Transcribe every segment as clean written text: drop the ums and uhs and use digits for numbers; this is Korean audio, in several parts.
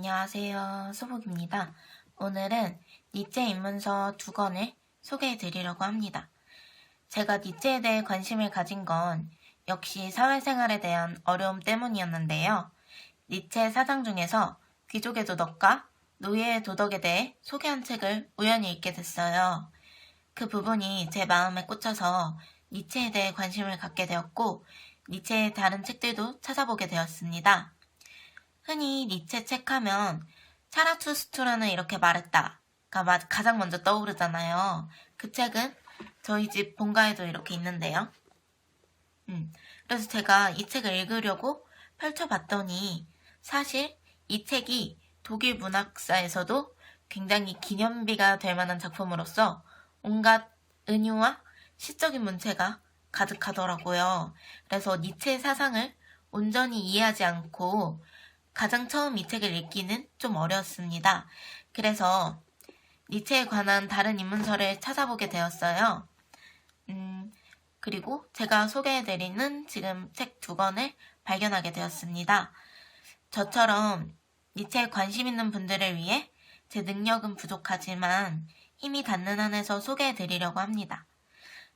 안녕하세요. 수복입니다. 오늘은 니체 입문서 2권을 소개해 드리려고 합니다. 제가 니체에 대해 관심을 가진 건 역시 사회생활에 대한 어려움 때문이었는데요. 니체 사상 중에서 귀족의 도덕과 노예의 도덕에 대해 소개한 책을 우연히 읽게 됐어요. 그 부분이 제 마음에 꽂혀서 니체에 대해 관심을 갖게 되었고 니체의 다른 책들도 찾아보게 되었습니다. 흔히 니체 책 하면 차라투스트라는 이렇게 말했다가 가장 먼저 떠오르잖아요. 그 책은 저희 집 본가에도 이렇게 있는데요. 그래서 제가 이 책을 읽으려고 펼쳐봤더니 사실 이 책이 독일 문학사에서도 굉장히 기념비가 될 만한 작품으로서 온갖 은유와 시적인 문체가 가득하더라고요. 그래서 니체의 사상을 온전히 이해하지 않고 가장 처음 이 책을 읽기는 좀 어려웠습니다. 그래서 니체에 관한 다른 입문서를 찾아보게 되었어요. 그리고 제가 소개해드리는 지금 책 2권을 발견하게 되었습니다. 저처럼 니체에 관심 있는 분들을 위해 제 능력은 부족하지만 힘이 닿는 한에서 소개해드리려고 합니다.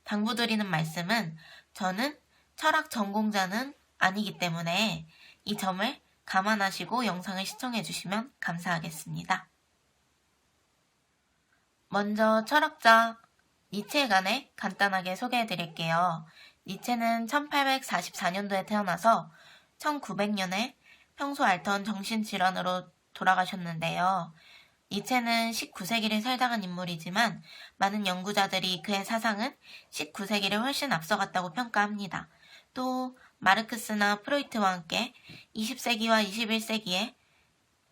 당부드리는 말씀은 저는 철학 전공자는 아니기 때문에 이 점을 감안하시고 영상을 시청해주시면 감사하겠습니다. 먼저 철학자 니체에 관해 간단하게 소개해드릴게요. 니체는 1844년도에 태어나서 1900년에 평소 앓던 정신질환으로 돌아가셨는데요. 니체는 19세기를 살다 간 인물이지만 많은 연구자들이 그의 사상은 19세기를 훨씬 앞서갔다고 평가합니다. 또 마르크스나 프로이트와 함께 20세기와 21세기에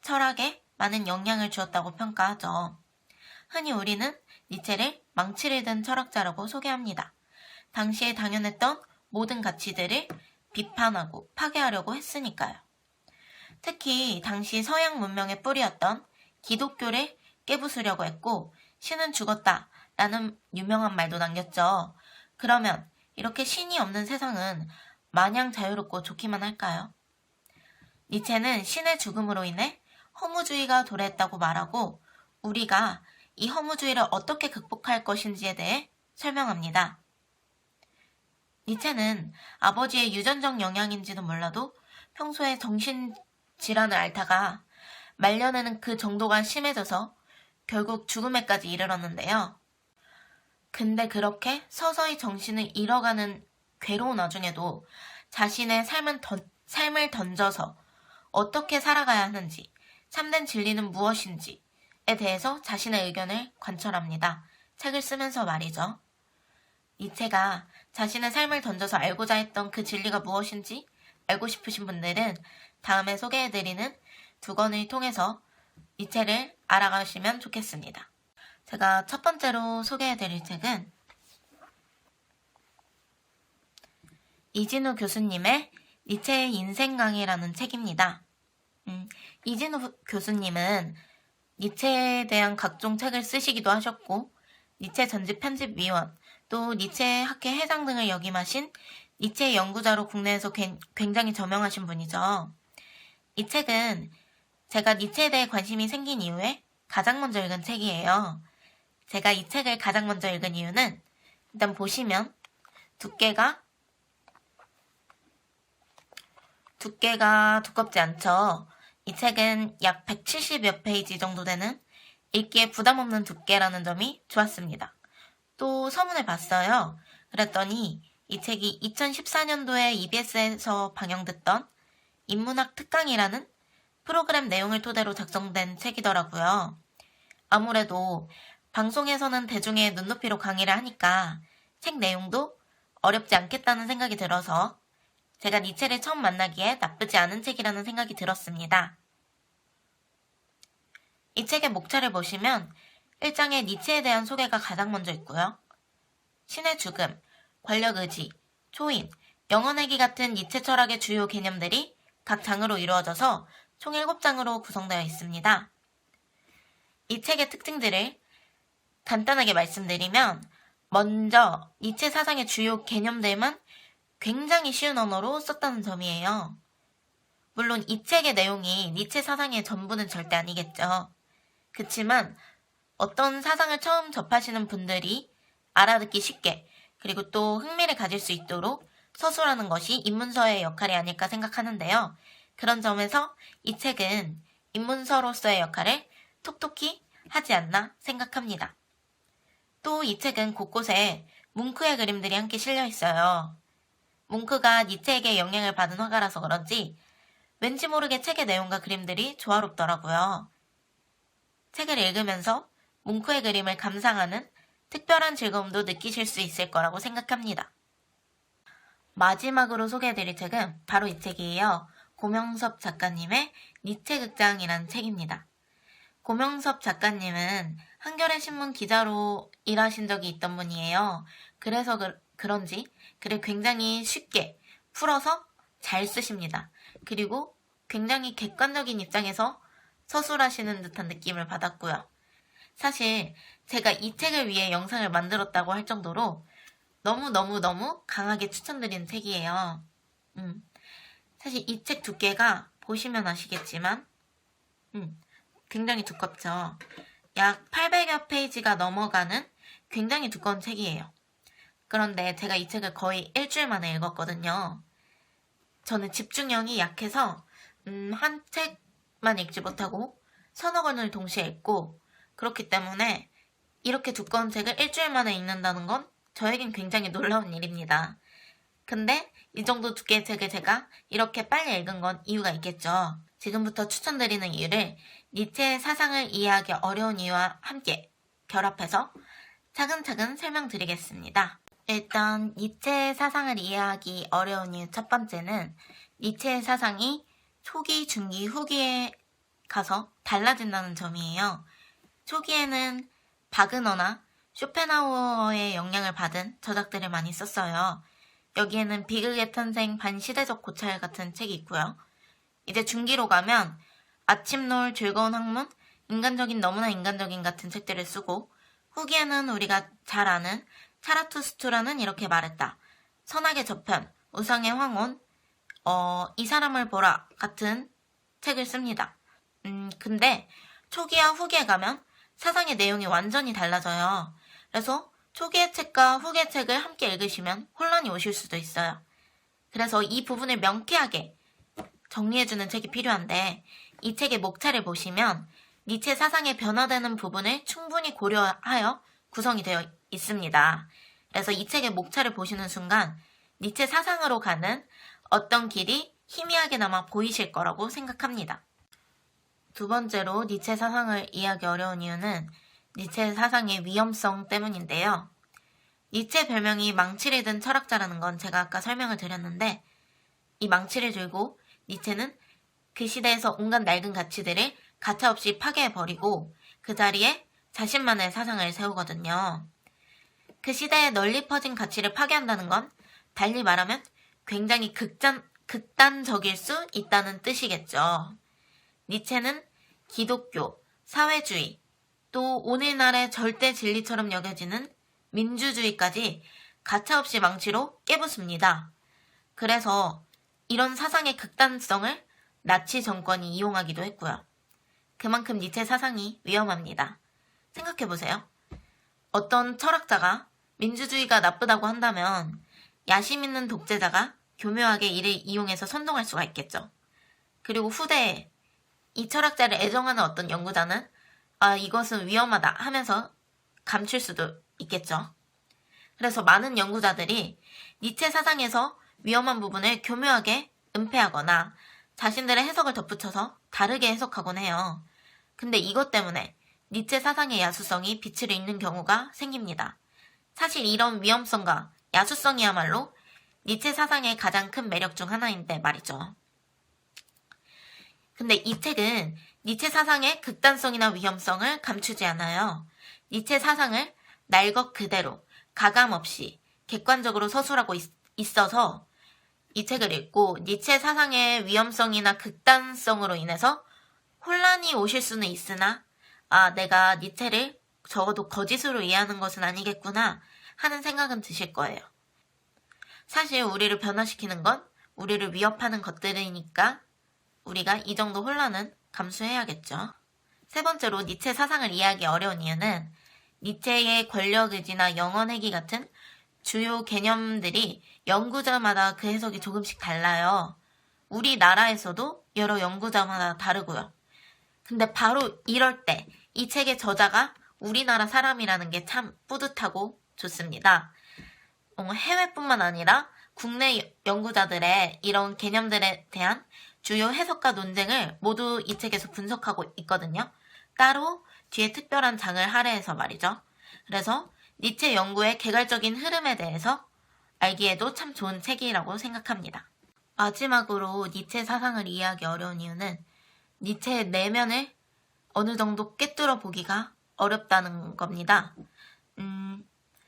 철학에 많은 영향을 주었다고 평가하죠. 흔히 우리는 니체를 망치를 든 철학자라고 소개합니다. 당시에 당연했던 모든 가치들을 비판하고 파괴하려고 했으니까요. 특히 당시 서양 문명의 뿌리였던 기독교를 깨부수려고 했고 신은 죽었다 라는 유명한 말도 남겼죠. 그러면 이렇게 신이 없는 세상은 마냥 자유롭고 좋기만 할까요? 니체는 신의 죽음으로 인해 허무주의가 도래했다고 말하고 우리가 이 허무주의를 어떻게 극복할 것인지에 대해 설명합니다. 니체는 아버지의 유전적 영향인지도 몰라도 평소에 정신질환을 앓다가 말년에는 그 정도가 심해져서 결국 죽음에까지 이르렀는데요. 근데 그렇게 서서히 정신을 잃어가는 괴로운 와중에도 자신의 삶을 던져서 어떻게 살아가야 하는지, 참된 진리는 무엇인지에 대해서 자신의 의견을 관철합니다. 책을 쓰면서 말이죠. 니체가 자신의 삶을 던져서 알고자 했던 그 진리가 무엇인지 알고 싶으신 분들은 다음에 소개해드리는 2권을 통해서 니체를 알아가시면 좋겠습니다. 제가 첫 번째로 소개해드릴 책은 이진우 교수님의 니체의 인생 강의라는 책입니다. 이진우 교수님은 니체에 대한 각종 책을 쓰시기도 하셨고 니체 전집 편집위원, 또 니체 학회 회장 등을 역임하신 니체 연구자로 국내에서 굉장히 저명하신 분이죠. 이 책은 제가 니체에 대해 관심이 생긴 이후에 가장 먼저 읽은 책이에요. 제가 이 책을 가장 먼저 읽은 이유는 일단 보시면 두께가 두껍지 않죠. 이 책은 약 170여 페이지 정도 되는 읽기에 부담 없는 두께라는 점이 좋았습니다. 또 서문을 봤어요. 그랬더니 이 책이 2014년도에 EBS에서 방영됐던 인문학 특강이라는 프로그램 내용을 토대로 작성된 책이더라고요. 아무래도 방송에서는 대중의 눈높이로 강의를 하니까 책 내용도 어렵지 않겠다는 생각이 들어서 제가 니체를 처음 만나기에 나쁘지 않은 책이라는 생각이 들었습니다. 이 책의 목차를 보시면 1장에 니체에 대한 소개가 가장 먼저 있고요. 신의 죽음, 권력의지, 초인, 영원회귀 같은 니체 철학의 주요 개념들이 각 장으로 이루어져서 총 7장으로 구성되어 있습니다. 이 책의 특징들을 간단하게 말씀드리면 먼저 니체 사상의 주요 개념들만 굉장히 쉬운 언어로 썼다는 점이에요. 물론 이 책의 내용이 니체 사상의 전부는 절대 아니겠죠. 그치만 어떤 사상을 처음 접하시는 분들이 알아듣기 쉽게 그리고 또 흥미를 가질 수 있도록 서술하는 것이 입문서의 역할이 아닐까 생각하는데요. 그런 점에서 이 책은 입문서로서의 역할을 톡톡히 하지 않나 생각합니다. 또 이 책은 곳곳에 뭉크의 그림들이 함께 실려 있어요. 뭉크가 니체에게 영향을 받은 화가라서 그런지 왠지 모르게 책의 내용과 그림들이 조화롭더라고요. 책을 읽으면서 뭉크의 그림을 감상하는 특별한 즐거움도 느끼실 수 있을 거라고 생각합니다. 마지막으로 소개해드릴 책은 바로 이 책이에요. 고명섭 작가님의 니체 극장이라는 책입니다. 고명섭 작가님은 한겨레 신문 기자로 일하신 적이 있던 분이에요. 그래서 그런지 글을 굉장히 쉽게 풀어서 잘 쓰십니다. 그리고 굉장히 객관적인 입장에서 서술하시는 듯한 느낌을 받았고요. 사실 제가 이 책을 위해 영상을 만들었다고 할 정도로 너무 강하게 추천드리는 책이에요. 사실 이 책 두께가 보시면 아시겠지만 굉장히 두껍죠. 약 800여 페이지가 넘어가는 굉장히 두꺼운 책이에요. 그런데 제가 이 책을 거의 일주일 만에 읽었거든요. 저는 집중력이 약해서 한 책만 읽지 못하고 서너 권을 동시에 읽고 그렇기 때문에 이렇게 두꺼운 책을 일주일 만에 읽는다는 건 저에겐 굉장히 놀라운 일입니다. 근데 이 정도 두께의 책을 제가 이렇게 빨리 읽은 건 이유가 있겠죠. 지금부터 추천드리는 이유를 니체의 사상을 이해하기 어려운 이유와 함께 결합해서 차근차근 설명드리겠습니다. 일단 니체의 사상을 이해하기 어려운 이유 첫 번째는 니체의 사상이 초기, 중기, 후기에 가서 달라진다는 점이에요. 초기에는 바그너나 쇼펜하우어의 영향을 받은 저작들을 많이 썼어요. 여기에는 비극의 탄생, 반시대적 고찰 같은 책이 있고요. 이제 중기로 가면 아침놀, 즐거운 학문, 인간적인 너무나 인간적인 같은 책들을 쓰고 후기에는 우리가 잘 아는 차라투스트라는 이렇게 말했다. 선악의 저편, 우상의 황혼, 이 사람을 보라 같은 책을 씁니다. 근데 초기와 후기에 가면 사상의 내용이 완전히 달라져요. 그래서 초기의 책과 후기의 책을 함께 읽으시면 혼란이 오실 수도 있어요. 그래서 이 부분을 명쾌하게 정리해주는 책이 필요한데 이 책의 목차를 보시면 니체 사상의 변화되는 부분을 충분히 고려하여 구성이 되어 있습니다. 그래서 이 책의 목차를 보시는 순간 니체 사상으로 가는 어떤 길이 희미하게나마 보이실 거라고 생각합니다. 두 번째로 니체 사상을 이해하기 어려운 이유는 니체 사상의 위험성 때문인데요. 니체 별명이 망치를 든 철학자라는 건 제가 아까 설명을 드렸는데 이 망치를 들고 니체는 그 시대에서 온갖 낡은 가치들을 가차없이 파괴해버리고 그 자리에 자신만의 사상을 세우거든요. 그 시대에 널리 퍼진 가치를 파괴한다는 건 달리 말하면 굉장히 극단적일 수 있다는 뜻이겠죠. 니체는 기독교, 사회주의, 또 오늘날의 절대 진리처럼 여겨지는 민주주의까지 가차없이 망치로 깨부숩니다. 그래서 이런 사상의 극단성을 나치 정권이 이용하기도 했고요. 그만큼 니체 사상이 위험합니다. 생각해보세요. 어떤 철학자가 민주주의가 나쁘다고 한다면 야심 있는 독재자가 교묘하게 이를 이용해서 선동할 수가 있겠죠. 그리고 후대에 이 철학자를 애정하는 어떤 연구자는 이것은 위험하다 하면서 감출 수도 있겠죠. 그래서 많은 연구자들이 니체 사상에서 위험한 부분을 교묘하게 은폐하거나 자신들의 해석을 덧붙여서 다르게 해석하곤 해요. 근데 이것 때문에 니체 사상의 야수성이 빛을 잃는 경우가 생깁니다. 사실 이런 위험성과 야수성이야말로 니체 사상의 가장 큰 매력 중 하나인데 말이죠. 근데 이 책은 니체 사상의 극단성이나 위험성을 감추지 않아요. 니체 사상을 날 것 그대로 가감 없이 객관적으로 서술하고 있어서 이 책을 읽고 니체 사상의 위험성이나 극단성으로 인해서 혼란이 오실 수는 있으나 내가 니체를 적어도 거짓으로 이해하는 것은 아니겠구나 하는 생각은 드실 거예요. 사실 우리를 변화시키는 건 우리를 위협하는 것들이니까 우리가 이 정도 혼란은 감수해야겠죠. 세 번째로 니체 사상을 이해하기 어려운 이유는 니체의 권력의지나 영원회귀 같은 주요 개념들이 연구자마다 그 해석이 조금씩 달라요. 우리나라에서도 여러 연구자마다 다르고요. 근데 바로 이럴 때 이 책의 저자가 우리나라 사람이라는 게 참 뿌듯하고 좋습니다. 해외뿐만 아니라 국내 연구자들의 이런 개념들에 대한 주요 해석과 논쟁을 모두 이 책에서 분석하고 있거든요. 따로 뒤에 특별한 장을 할애해서 말이죠. 그래서 니체 연구의 개괄적인 흐름에 대해서 알기에도 참 좋은 책이라고 생각합니다. 마지막으로 니체 사상을 이해하기 어려운 이유는 니체의 내면을 어느 정도 꿰뚫어 보기가 어렵다는 겁니다.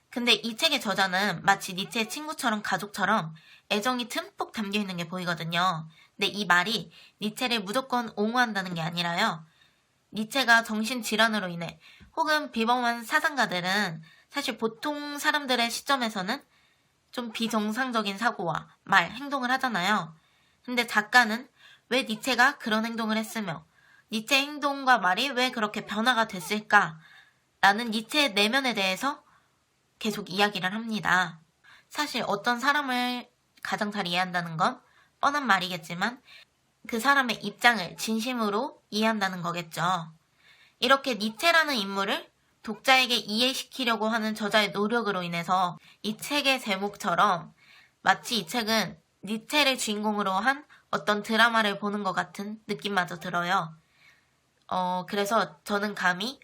근데 이 책의 저자는 마치 니체의 친구처럼 가족처럼 애정이 듬뿍 담겨있는 게 보이거든요. 근데 이 말이 니체를 무조건 옹호한다는 게 아니라요. 니체가 정신질환으로 인해 혹은 비범한 사상가들은 사실 보통 사람들의 시점에서는 좀 비정상적인 사고와 말, 행동을 하잖아요. 근데 작가는 왜 니체가 그런 행동을 했으며 니체의 행동과 말이 왜 그렇게 변화가 됐을까? 라는 니체의 내면에 대해서 계속 이야기를 합니다. 사실 어떤 사람을 가장 잘 이해한다는 건 뻔한 말이겠지만 그 사람의 입장을 진심으로 이해한다는 거겠죠. 이렇게 니체라는 인물을 독자에게 이해시키려고 하는 저자의 노력으로 인해서 이 책의 제목처럼 마치 이 책은 니체를 주인공으로 한 어떤 드라마를 보는 것 같은 느낌마저 들어요. 그래서 저는 감히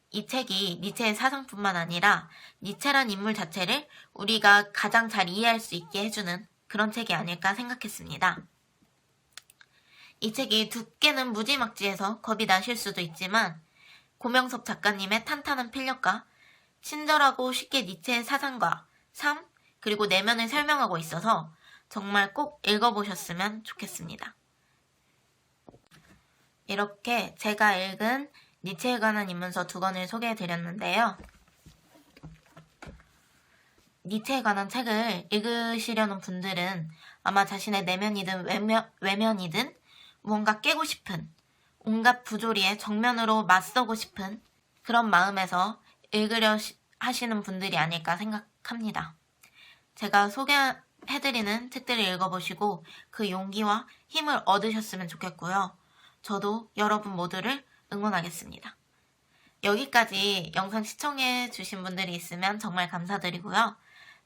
이 책이 니체의 사상뿐만 아니라 니체란 인물 자체를 우리가 가장 잘 이해할 수 있게 해주는 그런 책이 아닐까 생각했습니다. 이 책이 두께는 무지막지해서 겁이 나실 수도 있지만 고명섭 작가님의 탄탄한 필력과 친절하고 쉽게 니체의 사상과 삶, 그리고 내면을 설명하고 있어서 정말 꼭 읽어보셨으면 좋겠습니다. 이렇게 제가 읽은 니체에 관한 입문서 2권을 소개해드렸는데요. 니체에 관한 책을 읽으시려는 분들은 아마 자신의 내면이든 외면이든 무언가 깨고 싶은, 온갖 부조리에 정면으로 맞서고 싶은 그런 마음에서 읽으려 하시는 분들이 아닐까 생각합니다. 제가 소개해드리는 책들을 읽어보시고 그 용기와 힘을 얻으셨으면 좋겠고요. 저도 여러분 모두를 응원하겠습니다. 여기까지 영상 시청해주신 분들이 있으면 정말 감사드리고요.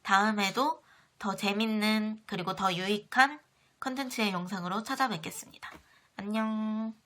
다음에도 더 재밌는 그리고 더 유익한 컨텐츠의 영상으로 찾아뵙겠습니다. 안녕.